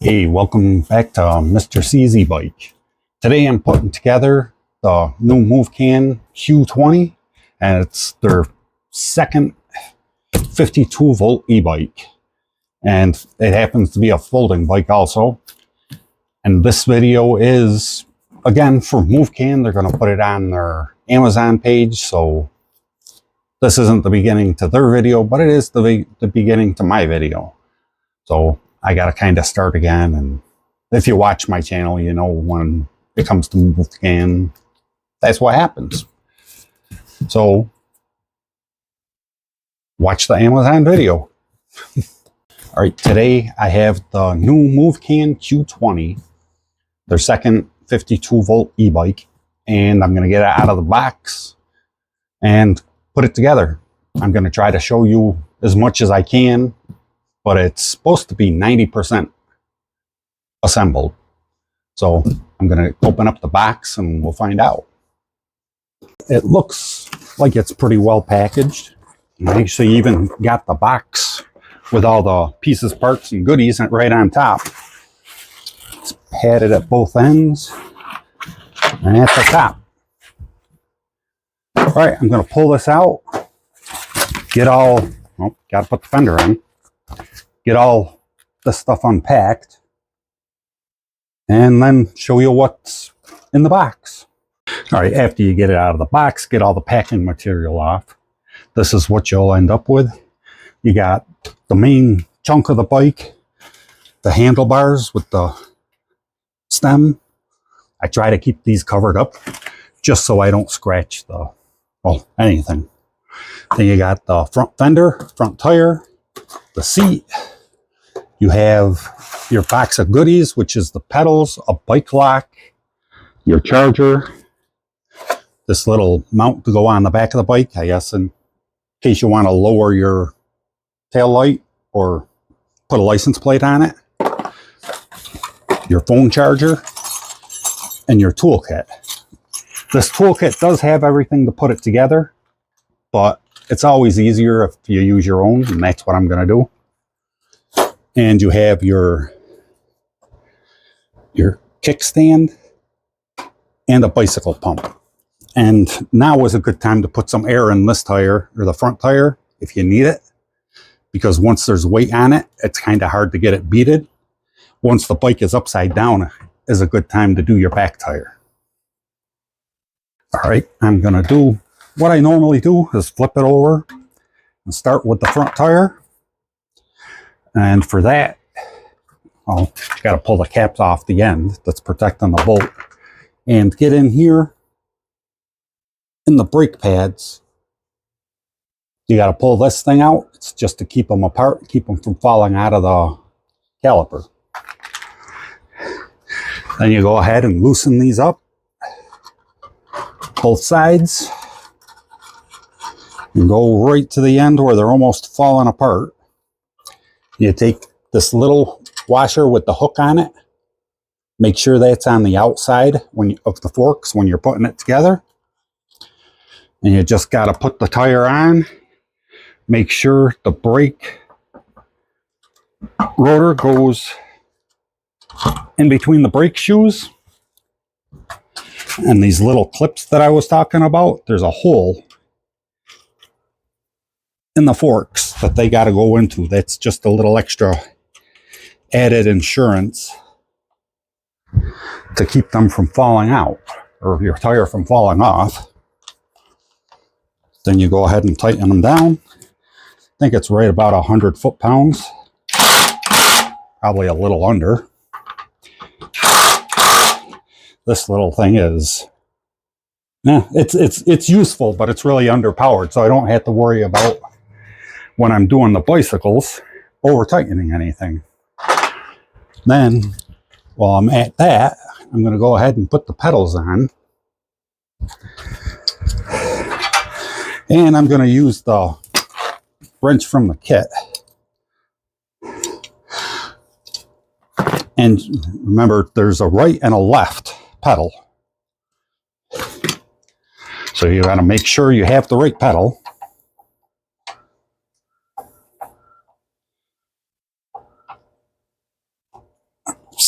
Hey, welcome back to Mr. CZ Bike. Today I'm putting together the new Movcan Q20, and it's their second 52 volt e-bike. And it happens to be a folding bike also. And this video is, again, for Movcan. They're going to put it on their Amazon page, so this isn't the beginning to their video, but it is the beginning to my video. So I got to kind of start again. And if you watch my channel, you know when it comes to Movcan, that's what happens. So watch the Amazon video. All right, today I have the new Movcan Q20, their second 52 volt e-bike, and I'm going to get it out of the box and put it together. I'm going to try to show you as much as I can, but it's supposed to be 90% assembled. So I'm going to open up the box and we'll find out. It looks like it's pretty well packaged. I actually even got the box with all the pieces, parts, and goodies right on top. It's padded at both ends and at the top. All right, I'm going to pull this out, get all, oh, got to put the fender on, get all this stuff unpacked, and then show you what's in the box. All right, after you get it out of the box, get all the packing material off. This is what you'll end up with. You got the main chunk of the bike, the handlebars with the stem. I try to keep these covered up just so I don't scratch anything. Then you got the front fender, front tire, the seat. You have your box of goodies, which is the pedals, a bike lock, your charger, this little mount to go on the back of the bike, I guess, in case you want to lower your tail light or put a license plate on it, your phone charger, and your toolkit. This toolkit does have everything to put it together, but it's always easier if you use your own, and that's what I'm going to do. And you have your kickstand and a bicycle pump. And now is a good time to put some air in this tire, or the front tire, if you need it, because once there's weight on it, it's kind of hard to get it beaded. Once the bike is upside down, is a good time to do your back tire. All right, I'm going to do what I normally do, is flip it over and start with the front tire. And for that, you got to pull the caps off the end that's protecting the bolt and get in here in the brake pads. You got to pull this thing out. It's just to keep them apart, keep them from falling out of the caliper. Then you go ahead and loosen these up, both sides, and go right to the end where they're almost falling apart. You take this little washer with the hook on it, make sure that's on the outside of the forks when you're putting it together. And you just got to put the tire on, make sure the brake rotor goes in between the brake shoes. And these little clips that I was talking about, there's a hole in the forks that they got to go into. That's just a little extra added insurance to keep them from falling out, or your tire from falling off. Then you go ahead and tighten them down. I think it's right about 100 foot-pounds, probably a little under. This little thing is, it's useful, but it's really underpowered, so I don't have to worry about, when I'm doing the bicycles, over tightening anything. Then, while I'm at that, I'm going to go ahead and put the pedals on. And I'm going to use the wrench from the kit. And remember, there's a right and a left pedal. So you got to make sure you have the right pedal.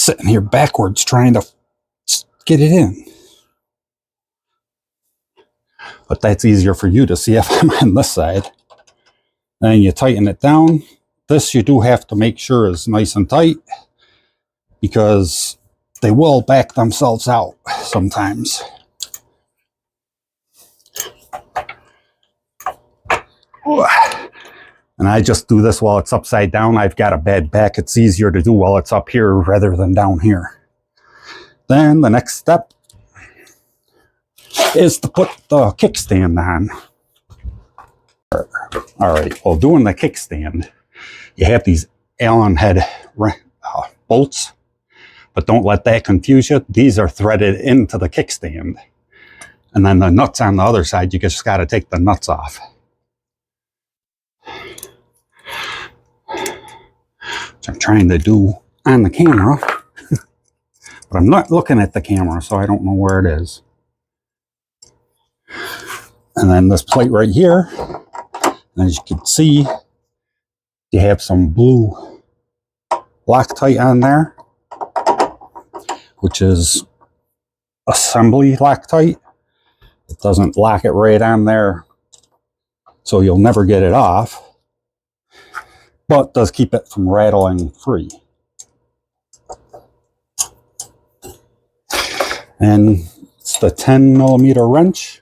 sitting here backwards trying to get it in. But that's easier for you to see if I'm on this side. Then you tighten it down. This you do have to make sure is nice and tight, because they will back themselves out sometimes. And I just do this while it's upside down. I've got a bad back. It's easier to do while it's up here rather than down here. Then the next step is to put the kickstand on. All right, well, doing the kickstand, you have these Allen head bolts, but don't let that confuse you. These are threaded into the kickstand. And then the nuts on the other side, you just got to take the nuts off. Which I'm trying to do on the camera, but I'm not looking at the camera, so I don't know where it is. And then this plate right here, as you can see, you have some blue Loctite on there, which is assembly Loctite. It doesn't lock it right on there, so you'll never get it off, but does keep it from rattling free. And it's the 10mm wrench,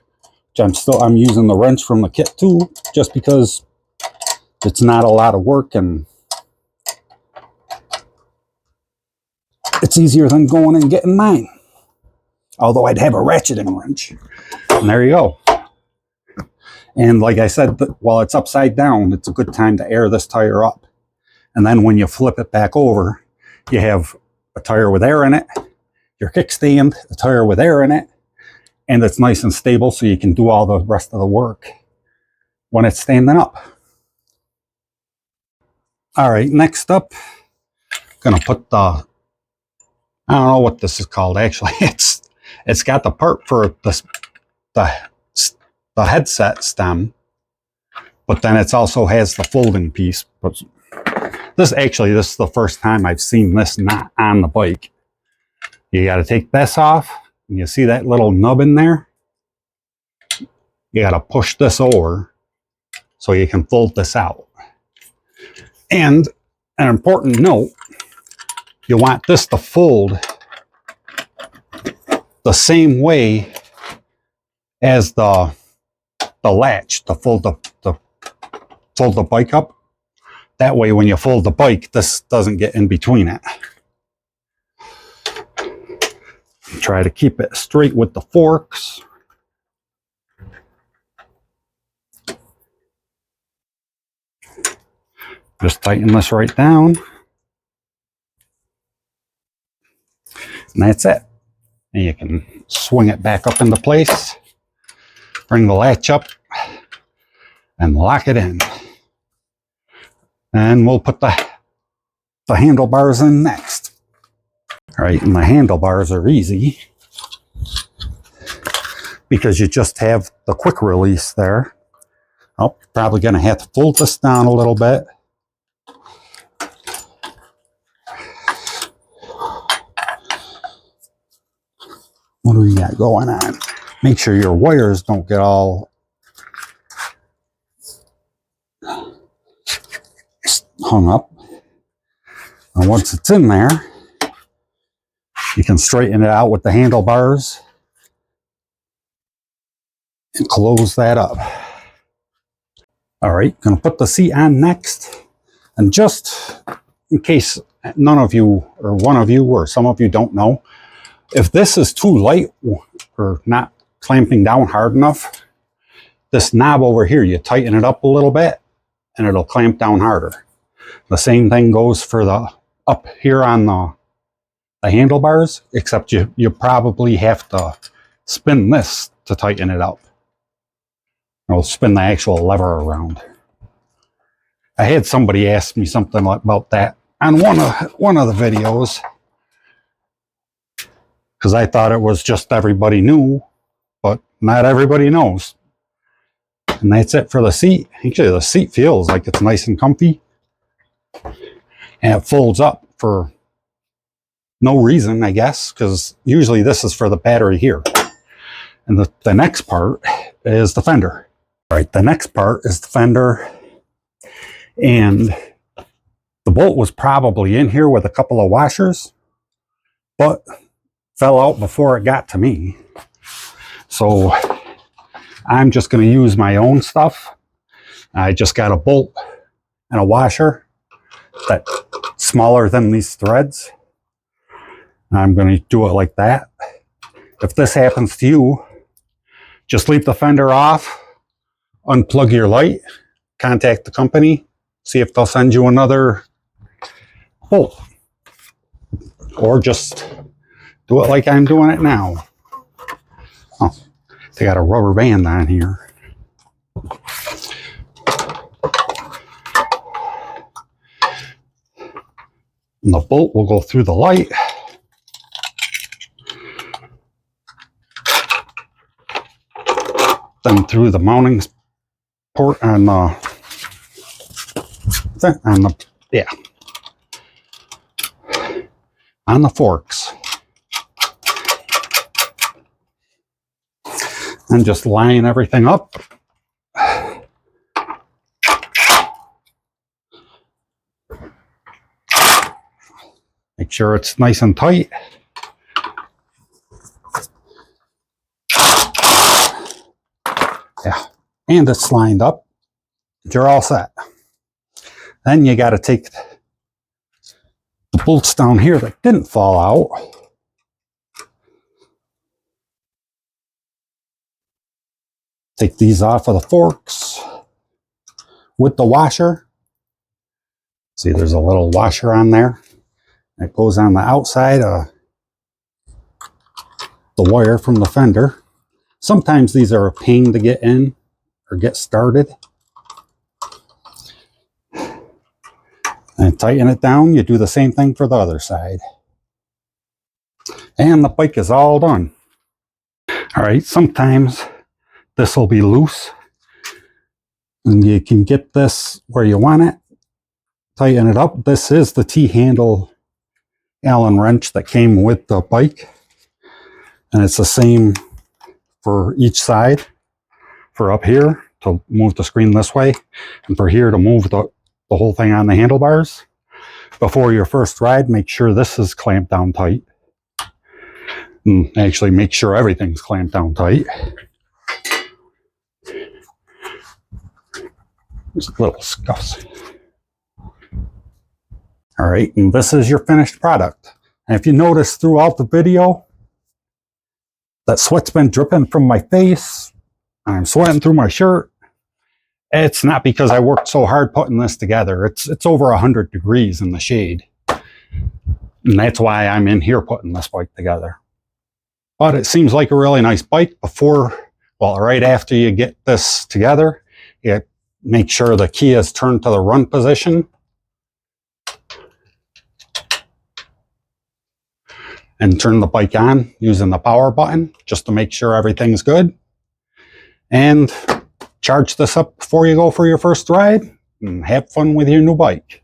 which I'm using the wrench from the kit too, just because it's not a lot of work and it's easier than going and getting mine. Although I'd have a ratcheting wrench. And there you go. And like I said, while it's upside down, it's a good time to air this tire up. And then when you flip it back over, you have a tire with air in it, your kickstand, a tire with air in it, and it's nice and stable so you can do all the rest of the work when it's standing up. All right, next up, I'm gonna put the, I don't know what this is called actually. It's got the part for the headset stem, but then it also has the folding piece. But this is the first time I've seen this not on the bike. You got to take this off, and you see that little nub in there? You got to push this over so you can fold this out. And an important note, you want this to fold the same way as the latch to fold the bike up. That way when you fold the bike, this doesn't get in between it. Try to keep it straight with the forks. Just tighten this right down. And that's it. And you can swing it back up into place, bring the latch up, and lock it in. And we'll put the handlebars in next. All right, and the handlebars are easy because you just have the quick release there. Oh, probably gonna have to fold this down a little bit. What do we got going on? Make sure your wires don't get all hung up. And once it's in there, you can straighten it out with the handlebars and close that up. All right, gonna put the seat on next. And just in case none of you, or one of you, or some of you don't know, if this is too light or not clamping down hard enough, this knob over here, you tighten it up a little bit and it'll clamp down harder. The same thing goes for the up here on the handlebars, except you probably have to spin this to tighten it up. It'll spin the actual lever around. I had somebody ask me something about that on one of the videos, because I thought it was just everybody knew, but not everybody knows. And that's it for the seat. Actually, the seat feels like it's nice and comfy. And it folds up for no reason, I guess, because usually this is for the battery here. And the next part is the fender. All right, the next part is the fender. And the bolt was probably in here with a couple of washers, but fell out before it got to me. So I'm just going to use my own stuff. I just got a bolt and a washer that's smaller than these threads. I'm going to do it like that. If this happens to you, just leave the fender off, unplug your light, contact the company, see if they'll send you another bolt. Or just do it like I'm doing it now. Oh, they got a rubber band on here. And the bolt will go through the light. Then through the mounting port on the on the forks. And just line everything up. Make sure it's nice and tight. Yeah, and it's lined up. You're all set. Then you got to take the bolts down here that didn't fall out. Take these off of the forks with the washer. See, there's a little washer on there. It goes on the outside of the wire from the fender. Sometimes these are a pain to get in or get started. And tighten it down. You do the same thing for the other side. And the bike is all done. All right, sometimes this will be loose. And you can get this where you want it. Tighten it up. This is the T-handle Allen wrench that came with the bike. And it's the same for each side. For up here to move the screen this way. And for here to move the whole thing on the handlebars. Before your first ride, make sure this is clamped down tight. And actually make sure everything's clamped down tight. There's little scuffs. All right, and this is your finished product. And if you notice throughout the video, that sweat's been dripping from my face. I'm sweating through my shirt. It's not because I worked so hard putting this together. It's over 100 degrees in the shade. And that's why I'm in here putting this bike together. But it seems like a really nice bike. Right after you get this together, you make sure the key is turned to the run position. And turn the bike on using the power button just to make sure everything's good. And charge this up before you go for your first ride and have fun with your new bike.